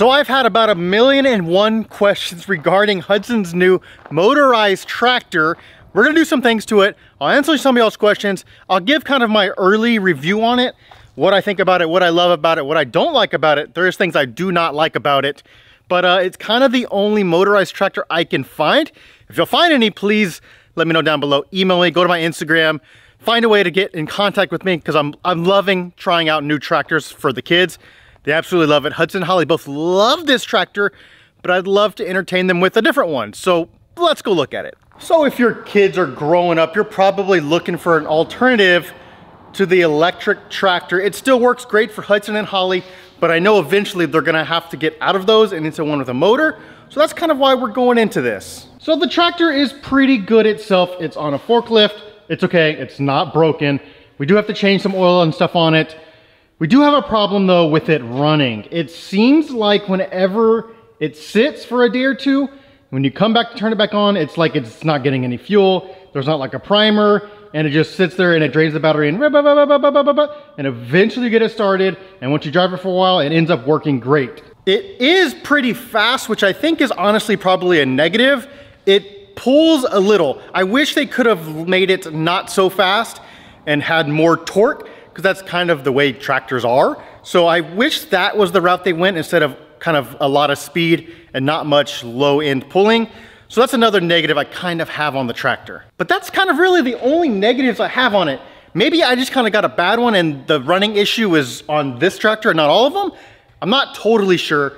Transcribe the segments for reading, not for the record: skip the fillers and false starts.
So I've had about 1,000,001 questions regarding Hudson's new motorized tractor. We're gonna do some things to it. I'll answer some of y'all's questions. I'll give kind of my early review on it, what I think about it, what I love about it, what I don't like about it. There's things I do not like about it, but it's kind of the only motorized tractor I can find. If you'll find any, please let me know down below. Email me, go to my Instagram, find a way to get in contact with me, because I'm loving trying out new tractors for the kids. They absolutely love it. Hudson and Holly both love this tractor, but I'd love to entertain them with a different one. So let's go look at it. So if your kids are growing up, you're probably looking for an alternative to the electric tractor. It still works great for Hudson and Holly, but I know eventually they're gonna have to get out of those and into one with a motor. So that's kind of why we're going into this. So the tractor is pretty good itself. It's on a forklift. It's okay, it's not broken. We do have to change some oil and stuff on it. We do have a problem though with it running. It seems like whenever it sits for a day or two, when you come back to turn it back on, it's like it's not getting any fuel. There's not like a primer, and it just sits there and it drains the battery and eventually you get it started. And once you drive it for a while, it ends up working great. It is pretty fast, which I think is honestly probably a negative. It pulls a little. I wish they could have made it not so fast and had more torque, because that's kind of the way tractors are. So I wish that was the route they went instead of kind of a lot of speed and not much low end pulling. So that's another negative I kind of have on the tractor. But that's kind of really the only negatives I have on it. Maybe I just kind of got a bad one and the running issue is on this tractor and not all of them. I'm not totally sure,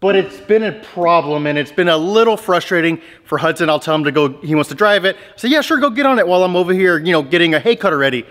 but it's been a problem and it's been a little frustrating for Hudson. I'll tell him to go, he wants to drive it. I say, yeah, sure, go get on it while I'm over here, you know, getting a hay cutter ready.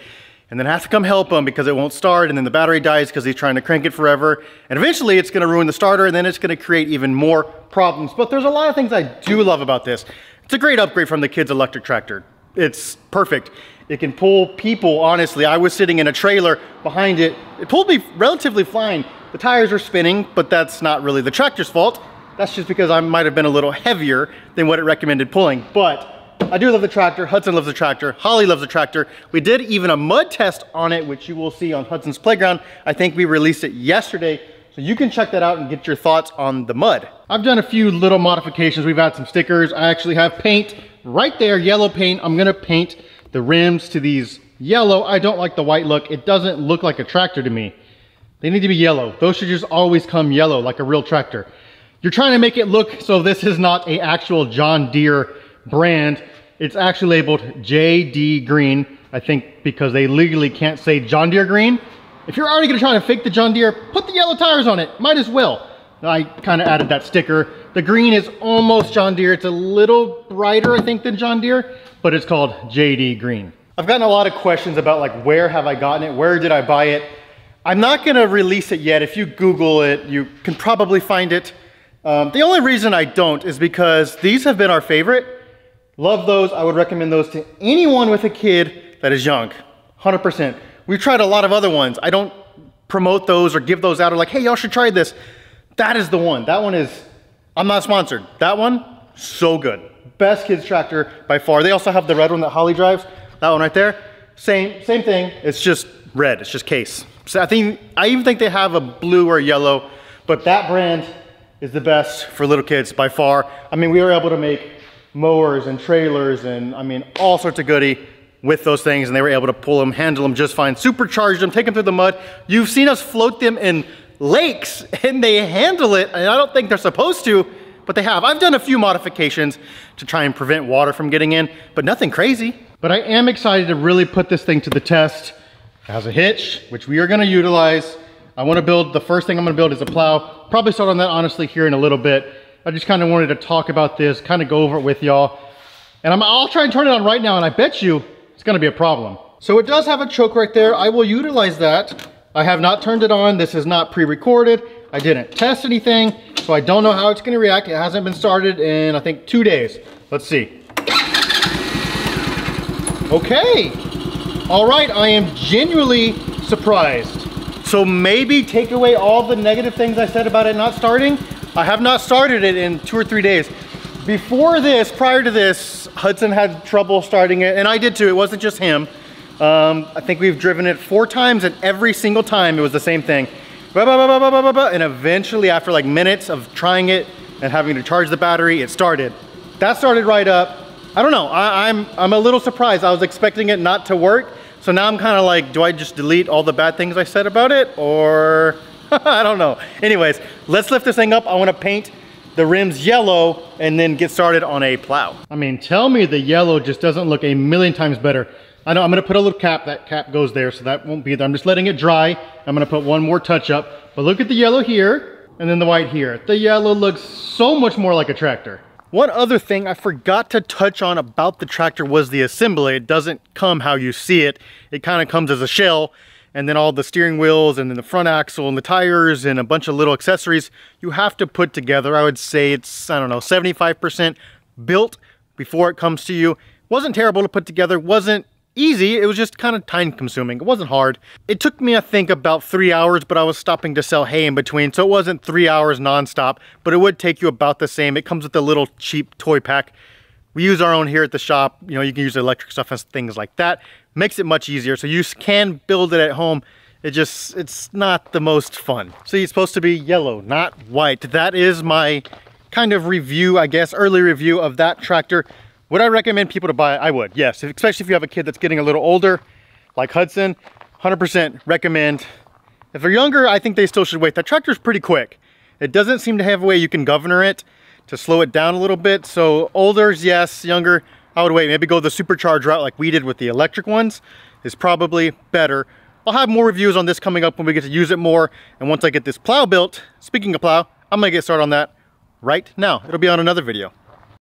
And then I have to come help him because it won't start, and then the battery dies because he's trying to crank it forever. And eventually it's gonna ruin the starter, and then it's gonna create even more problems. But there's a lot of things I do love about this. It's a great upgrade from the kids' electric tractor. It's perfect. It can pull people, honestly. I was sitting in a trailer behind it. It pulled me relatively fine. The tires are spinning, but that's not really the tractor's fault. That's just because I might have been a little heavier than what it recommended pulling. But I do love the tractor. Hudson loves the tractor. Holly loves the tractor. We did even a mud test on it, which you will see on Hudson's Playground. I think we released it yesterday, so you can check that out and get your thoughts on the mud. I've done a few little modifications. We've had some stickers. I actually have paint right there, yellow paint. I'm gonna paint the rims to these yellow. I don't like the white look. It doesn't look like a tractor to me. They need to be yellow. Those should just always come yellow like a real tractor. You're trying to make it look so this is not an actual John Deere brand. It's actually labeled JD Green, I think because they legally can't say John Deere Green. If you're already gonna try to fake the John Deere, put the yellow tires on it, might as well. I kind of added that sticker. The green is almost John Deere. It's a little brighter, I think, than John Deere, but it's called JD Green. I've gotten a lot of questions about like, where have I gotten it? Where did I buy it? I'm not gonna release it yet. If you Google it, you can probably find it. The only reason I don't is because these have been our favorite. Love those. I would recommend those to anyone with a kid that is young, 100%. We've tried a lot of other ones. I don't promote those or give those out or like, hey, y'all should try this. That is the one. That one is, I'm not sponsored. That one, so good. Best kids tractor by far. They also have the red one that Holly drives. That one right there. Same thing. It's just red. It's just case. So I even think they have a blue or yellow, but that brand is the best for little kids by far. I mean, we were able to make mowers and trailers and I mean all sorts of goodie with those things, and they were able to pull them, handle them just fine, supercharge them, take them through the mud. You've seen us float them in lakes and they handle it, and I don't think they're supposed to, but they have. I've done a few modifications to try and prevent water from getting in, but nothing crazy. But I am excited to really put this thing to the test. It has a hitch, which we are gonna utilize. I wanna build, the first thing I'm gonna build is a plow. Probably start on that honestly here in a little bit. I just kind of wanted to talk about this, kind of go over it with y'all. And I'll try and turn it on right now, and I bet you it's gonna be a problem. So it does have a choke right there. I will utilize that. I have not turned it on. This is not pre-recorded. I didn't test anything, so I don't know how it's gonna react. It hasn't been started in, I think, 2 days. Let's see. Okay. All right, I am genuinely surprised. So maybe take away all the negative things I said about it not starting. I have not started it in 2 or 3 days. Before this, prior to this, Hudson had trouble starting it, and I did too. It wasn't just him. I think we've driven it 4 times, and every single time it was the same thing. and eventually after like minutes of trying it and having to charge the battery, it started. That started right up. I don't know, I'm a little surprised. I was expecting it not to work. So now I'm kind of like, do I just delete all the bad things I said about it? Or, I don't know. Anyways, let's lift this thing up. I want to paint the rims yellow and then get started on a plow. I mean, tell me the yellow just doesn't look a million times better. I know I'm gonna put a little cap, that cap goes there, so that won't be there. I'm just letting it dry. I'm gonna put one more touch up, but look at the yellow here and then the white here. The yellow looks so much more like a tractor. One other thing I forgot to touch on about the tractor was the assembly. It doesn't come how you see it. It kind of comes as a shell, and then all the steering wheels and then the front axle and the tires and a bunch of little accessories you have to put together. I would say it's, I don't know, 75% built before it comes to you. Wasn't terrible to put together, wasn't easy, it was just kind of time consuming. It wasn't hard. It took me, I think, about 3 hours, but I was stopping to sell hay in between, so it wasn't 3 hours nonstop, but it would take you about the same. It comes with a little cheap toy pack. We use our own here at the shop. You know, you can use electric stuff and things like that. Makes it much easier, so you can build it at home. It's not the most fun. See, it's supposed to be yellow, not white. That is my kind of review, I guess, early review of that tractor. Would I recommend people to buy it? I would, yes. Especially if you have a kid that's getting a little older, like Hudson, 100% recommend. If they're younger, I think they still should wait. That tractor's pretty quick. It doesn't seem to have a way you can governor it to slow it down a little bit. So olders, yes. Younger, I would wait. Maybe go the supercharged route like we did with the electric ones is probably better. I'll have more reviews on this coming up when we get to use it more. And once I get this plow built, speaking of plow, I'm gonna get started on that right now. It'll be on another video.